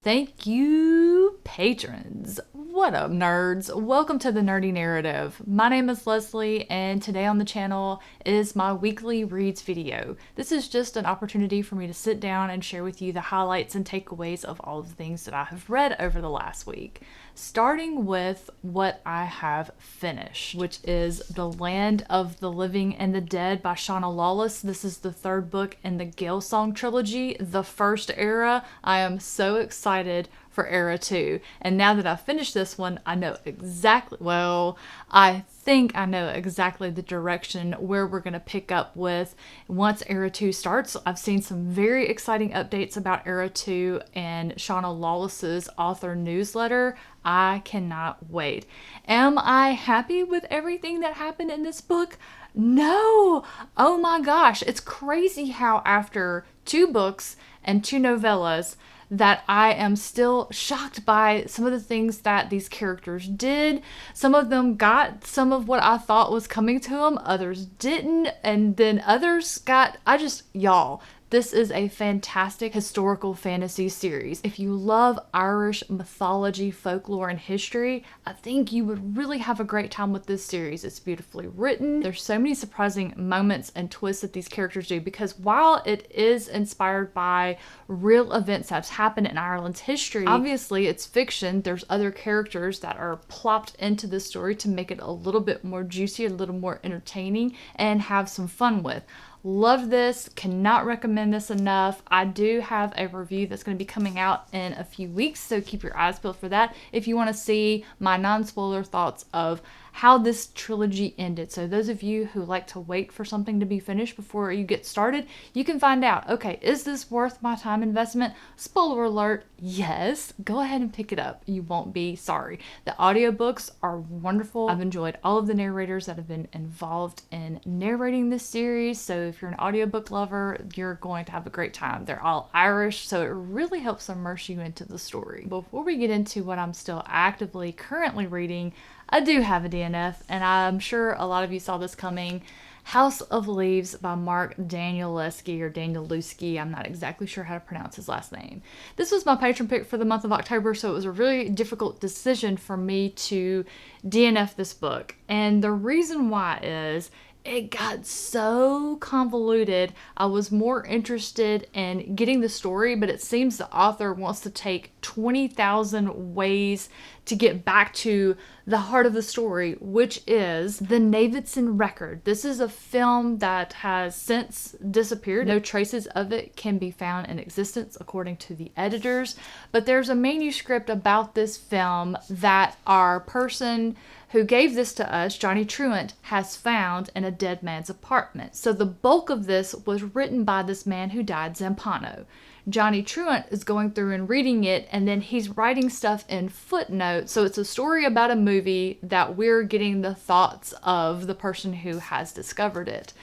Thank you, patrons. What up, nerds? Welcome to the Nerdy Narrative. My name is Leslie, and today on the channel is my weekly reads video. This is just an opportunity for me to sit down and share with you the highlights and takeaways of all of the things that I have read over the last week. Starting with what I have finished, which is The Land of the Living and the Dead by Shauna Lawless. This is the third book in the Gale Song trilogy, the first era. I am so excited for Era 2. And now that I've finished this one, I know exactly, well, I think I know exactly the direction where we're going to pick up with once Era 2 starts. I've seen some very exciting updates about Era 2 and Shauna Lawless's author newsletter. I cannot wait. Am I happy with everything that happened in this book? No! Oh my gosh, it's crazy how after 2 books and 2 novellas that I am still shocked by some of the things that these characters did. Some of them got some of what I thought was coming to them, others didn't, and then others got, y'all, this is a fantastic historical fantasy series. If you love Irish mythology, folklore, and history, I think you would really have a great time with this series. It's beautifully written. There's so many surprising moments and twists that these characters do, because while it is inspired by real events that's happened in Ireland's history, obviously it's fiction. There's other characters that are plopped into the story to make it a little bit more juicy, a little more entertaining, and have some fun with. Love this, cannot recommend this enough. I do have a review that's going to be coming out in a few weeks, so keep your eyes peeled for that if you want to see my non-spoiler thoughts of how this trilogy ended. So those of you who like to wait for something to be finished before you get started, you can find out, okay, is this worth my time investment? Spoiler alert, yes. Go ahead and pick it up. You won't be sorry. The audiobooks are wonderful. I've enjoyed all of the narrators that have been involved in narrating this series. So if you're an audiobook lover, you're going to have a great time. They're all Irish, so it really helps immerse you into the story. Before we get into what I'm still actively currently reading, I do have a DNF, and I'm sure a lot of you saw this coming. House of Leaves by Mark Danielewski, or Danielewski. I'm not exactly sure how to pronounce his last name. This was my patron pick for the month of October, so it was a really difficult decision for me to DNF this book. And the reason why is it got so convoluted. I was more interested in getting the story, but it seems the author wants to take 20,000 ways to get back to the heart of the story, which is the Navidson Record. This is a film that has since disappeared. No traces of it can be found in existence, according to the editors. But there's a manuscript about this film that our person who gave this to us, Johnny Truant, has found in a dead man's apartment. So the bulk of this was written by this man who died, Zampano. Johnny Truant is going through and reading it, and then he's writing stuff in footnotes. So it's a story about a movie that we're getting the thoughts of the person who has discovered it.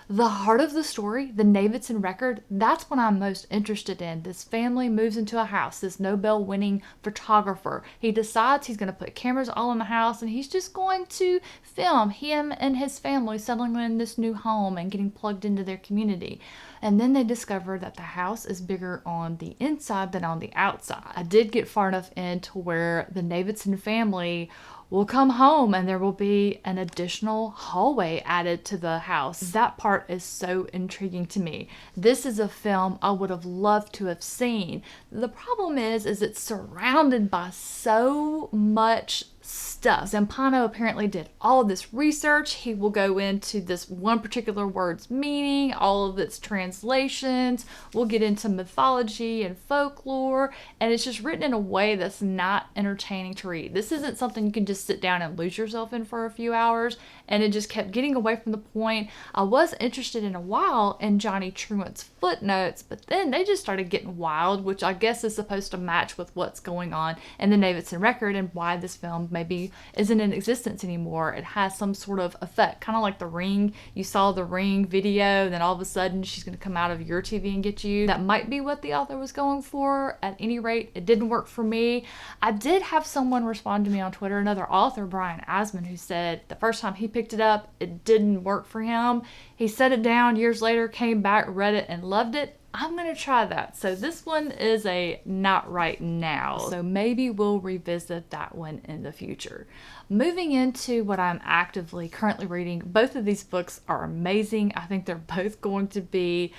The heart of the story, the Navidson Record, that's what I'm most interested in. This family moves into a house, this Nobel-winning photographer. He decides he's going to put cameras all in the house, and he's just going to film him and his family settling in this new home and getting plugged into their community. And then they discover that the house is bigger on the inside than on the outside. I did get far enough into where the Navidson family will come home and there will be an additional hallway added to the house. That part is so intriguing to me. This is a film I would have loved to have seen. The problem is it's surrounded by so much stuff. Zampano apparently did all of this research. He will go into this one particular word's meaning, all of its translations. We'll get into mythology and folklore, and it's just written in a way that's not entertaining to read. This isn't something you can just sit down and lose yourself in for a few hours, and it just kept getting away from the point. I was interested in a while in Johnny Truant's footnotes, but then they just started getting wild, which I guess is supposed to match with what's going on in the Navidson Record and why this film maybe isn't in existence anymore. It has some sort of effect, kind of like The Ring. You saw The Ring video, and then all of a sudden she's going to come out of your TV and get you. That might be what the author was going for. At any rate, it didn't work for me. I did have someone respond to me on Twitter, another author, Brian Asman, who said the first time he picked it up, it didn't work for him. He set it down years later, came back, read it, and loved it. I'm gonna try that. So this one is a not right now. So maybe we'll revisit that one in the future. Moving into what I'm actively currently reading, both of these books are amazing. I think they're both going to be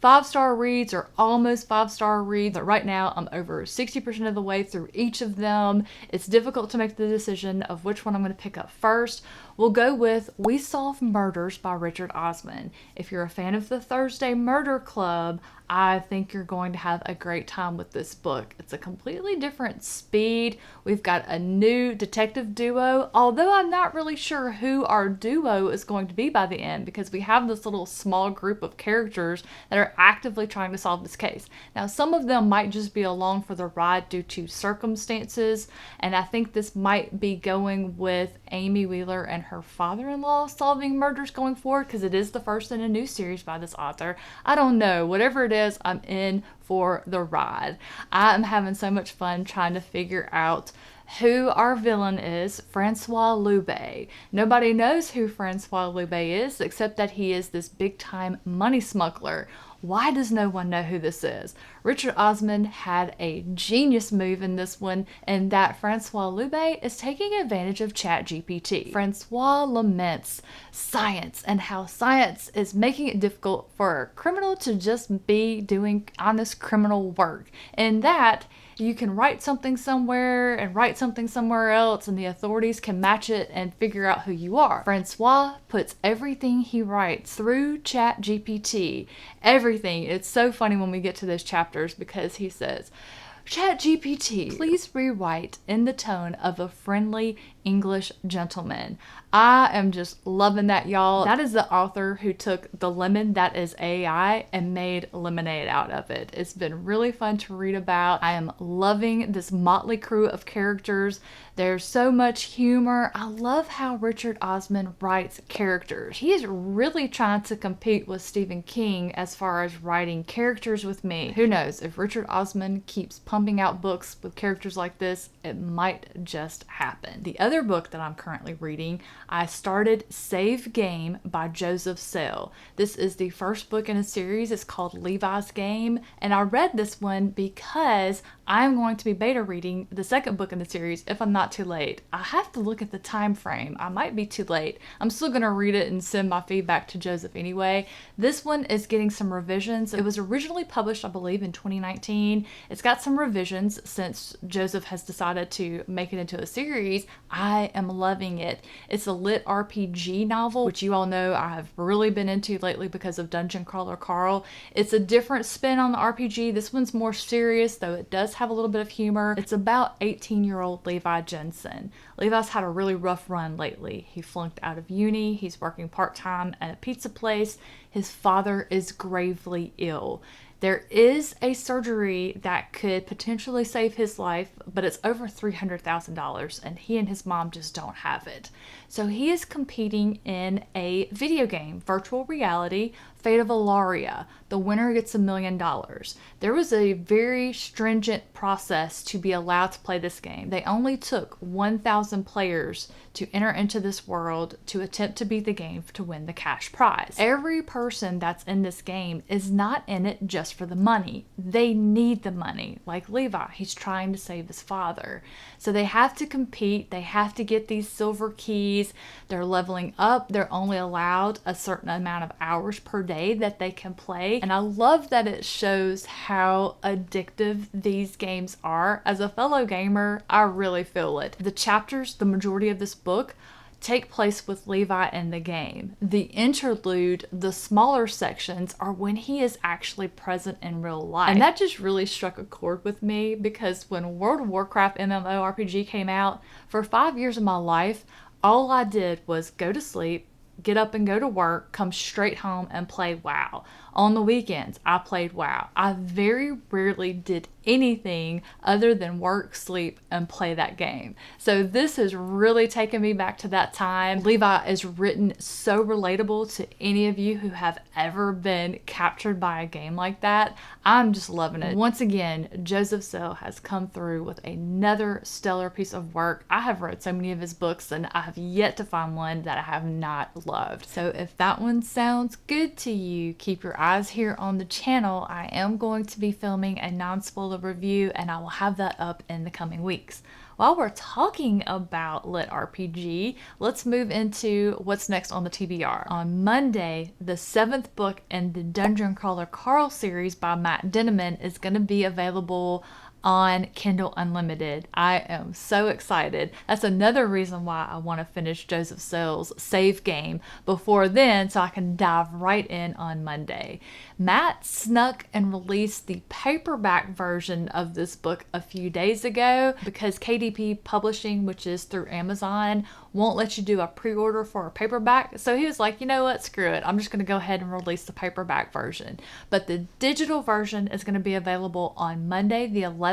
5-star reads or almost 5-star reads. But right now I'm over 60% of the way through each of them. It's difficult to make the decision of which one I'm going to pick up first. We'll go with We Solve Murders by Richard Osman. If you're a fan of the Thursday Murder Club, I think you're going to have a great time with this book. It's a completely different speed. We've got a new detective duo, although I'm not really sure who our duo is going to be by the end, because we have this little small group of characters that are actively trying to solve this case. Now, some of them might just be along for the ride due to circumstances, and I think this might be going with Amy Wheeler and her father-in-law solving murders going forward, because it is the first in a new series by this author. I don't know. Whatever it is, I'm in for the ride. I am having so much fun trying to figure out who our villain is, Francois Loubet. Nobody knows who Francois Loubet is, except that he is this big-time money smuggler. Why does no one know who this is? Richard Osman had a genius move in this one, and that Francois Loubet is taking advantage of ChatGPT. Francois laments science and how science is making it difficult for a criminal to just be doing honest criminal work. And that you can write something somewhere and write something somewhere else, and the authorities can match it and figure out who you are. Francois puts everything he writes through ChatGPT. Everything. It's so funny when we get to those chapters, because he says, ChatGPT, please rewrite in the tone of a friendly English gentleman. I am just loving that, y'all. That is the author who took the lemon that is AI and made lemonade out of it. It's been really fun to read about. I am loving this motley crew of characters. There's so much humor. I love how Richard Osman writes characters. He is really trying to compete with Stephen King as far as writing characters with me. Who knows, if Richard Osman keeps pumping out books with characters like this, it might just happen. The other book that I'm currently reading, I started Save Game by Joseph Sell. This is the first book in a series. It's called Levi's Game, and I read this one because I'm going to be beta reading the second book in the series if I'm not too late. I have to look at the time frame. I might be too late. I'm still going to read it and send my feedback to Joseph anyway. This one is getting some revisions. It was originally published, I believe, in 2019. It's got some revisions since Joseph has decided to make it into a series. I am loving it. It's a lit RPG novel, which you all know I have really been into lately because of Dungeon Crawler Carl. It's a different spin on the RPG. This one's more serious, though it does have a little bit of humor. It's about 18-year-old Levi Jensen. Levi's had a really rough run lately. He flunked out of uni. He's working part-time at a pizza place. His father is gravely ill. There is a surgery that could potentially save his life, but it's over $300,000, and he and his mom just don't have it. So he is competing in a video game, virtual reality, Fate of Alaria. The winner gets $1 million. There was a very stringent process to be allowed to play this game. They only took 1,000 players to enter into this world to attempt to beat the game to win the cash prize. Every person that's in this game is not in it just for the money. They need the money. Like Levi, he's trying to save his father. So they have to compete. They have to get these silver keys. They're leveling up. They're only allowed a certain amount of hours per day that they can play. And I love that it shows how addictive these games are. As a fellow gamer, I really feel it. The chapters, the majority of this book, take place with Levi in the game. The interlude, the smaller sections, are when he is actually present in real life. And that just really struck a chord with me, because when World of Warcraft MMORPG came out, for 5 years of my life, all I did was go to sleep, get up and go to work, come straight home and play WoW. On the weekends, I played WoW. I very rarely did anything other than work, sleep, and play that game. So this has really taken me back to that time. Levi is written so relatable to any of you who have ever been captured by a game like that. I'm just loving it. Once again, Joseph Sell has come through with another stellar piece of work. I have read so many of his books, and I have yet to find one that I have not loved. So if that one sounds good to you, keep your eyes guys here on the channel, I am going to be filming a non-spoiler review, and I will have that up in the coming weeks. While we're talking about Lit RPG, let's move into what's next on the TBR. On Monday, the 7th book in the Dungeon Crawler Carl series by Matt Dinniman is going to be available on Kindle Unlimited. I am so excited. That's another reason why I want to finish Joseph Sells' save game before then, so I can dive right in on Monday. Matt snuck and released the paperback version of this book a few days ago because KDP Publishing, which is through Amazon, won't let you do a pre-order for a paperback. So he was like, you know what, screw it. I'm just going to go ahead and release the paperback version. But the digital version is going to be available on Monday, the 11th.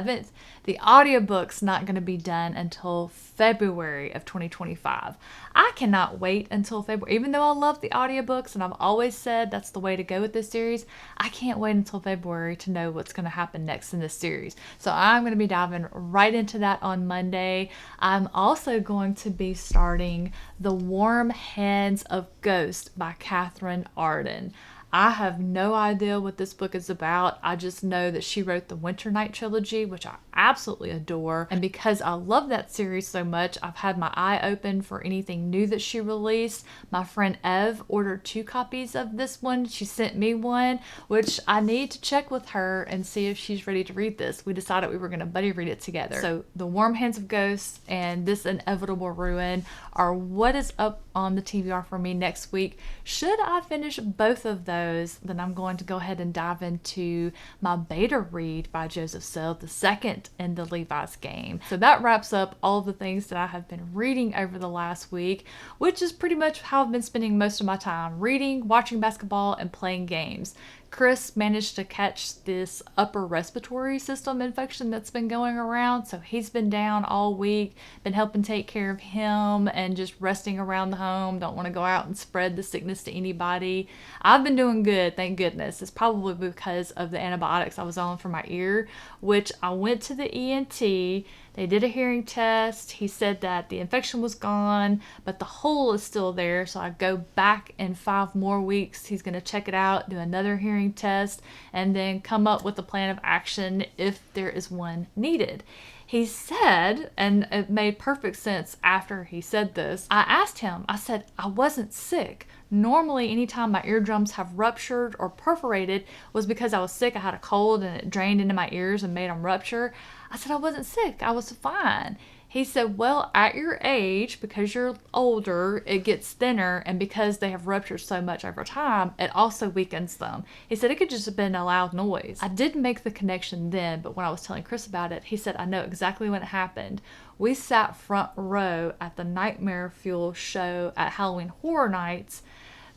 The audiobook's not going to be done until February of 2025. I cannot wait until February. Even though I love the audiobooks and I've always said that's the way to go with this series, I can't wait until February to know what's going to happen next in this series. So I'm going to be diving right into that on Monday. I'm also going to be starting The Warm Hands of Ghosts by Catherine Arden. I have no idea what this book is about. I just know that she wrote the Winter Night trilogy, which I absolutely adore. And because I love that series so much, I've had my eye open for anything new that she released. My friend Ev ordered 2 copies of this one. She sent me one, which I need to check with her and see if she's ready to read this. We decided we were going to buddy read it together. So The Warm Hands of Ghosts and This Inevitable Ruin are what is up on the TBR for me next week. Should I finish both of those, then I'm going to go ahead and dive into my beta read by Joseph Sells, the second in the Levi's game. So that wraps up all the things that I have been reading over the last week, which is pretty much how I've been spending most of my time: reading, watching basketball, and playing games. Chris managed to catch this upper respiratory system infection that's been going around, so he's been down all week, been helping take care of him and just resting around the home. Don't want to go out and spread the sickness to anybody. I've been doing good, thank goodness. It's probably because of the antibiotics I was on for my ear, which I went to the ENT. They did a hearing test. He said that the infection was gone, but the hole is still there. So I go back in 5 more weeks. He's going to check it out, do another hearing test, and then come up with a plan of action if there is one needed. He said, and it made perfect sense after he said this, I asked him, I said, I wasn't sick. Normally, anytime my eardrums have ruptured or perforated was because I was sick. I had a cold and it drained into my ears and made them rupture. I said, I wasn't sick. I was fine. He said, well, at your age, because you're older, it gets thinner, and because they have ruptured so much over time, it also weakens them. He said it could just have been a loud noise. I didn't make the connection then, but when I was telling Chris about it, he said, I know exactly when it happened. We sat front row at the Nightmare Fuel show at Halloween Horror Nights.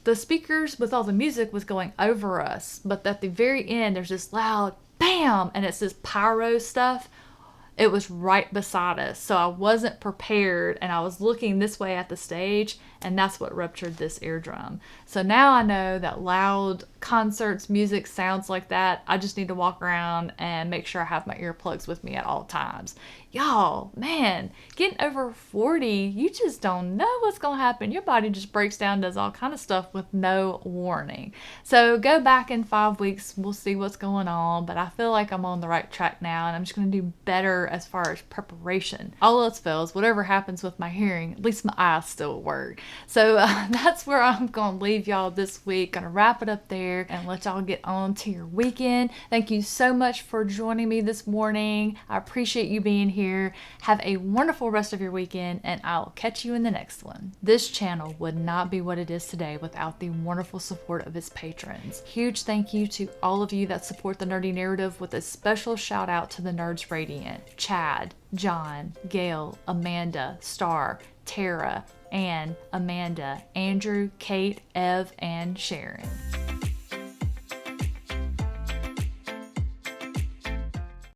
The speakers with all the music was going over us, but at the very end, there's this loud bam, and it's this pyro stuff. It was right beside us, so I wasn't prepared, and I was looking this way at the stage, and that's what ruptured this eardrum. So now I know that loud concerts, music, sounds like that, I just need to walk around and make sure I have my earplugs with me at all times. Y'all, man, getting over 40, you just don't know what's gonna happen. Your body just breaks down, does all kind of stuff with no warning. So go back in 5 weeks, we'll see what's going on, but I feel like I'm on the right track now, and I'm just gonna do better as far as preparation. All else fails, whatever happens with my hearing, at least my eyes still work. So that's where I'm gonna leave y'all this week. Gonna wrap it up there and let y'all get on to your weekend. Thank you so much for joining me this morning. I appreciate you being here. Have a wonderful rest of your weekend, and I'll catch you in the next one. This channel would not be what it is today without the wonderful support of its patrons. Huge thank you to all of you that support the Nerdy Narrative, with a special shout out to the Nerds Radiant: Chad, John, Gail, Amanda, Star, Tara, Anne, Amanda, Andrew, Kate, Ev, and Sharon.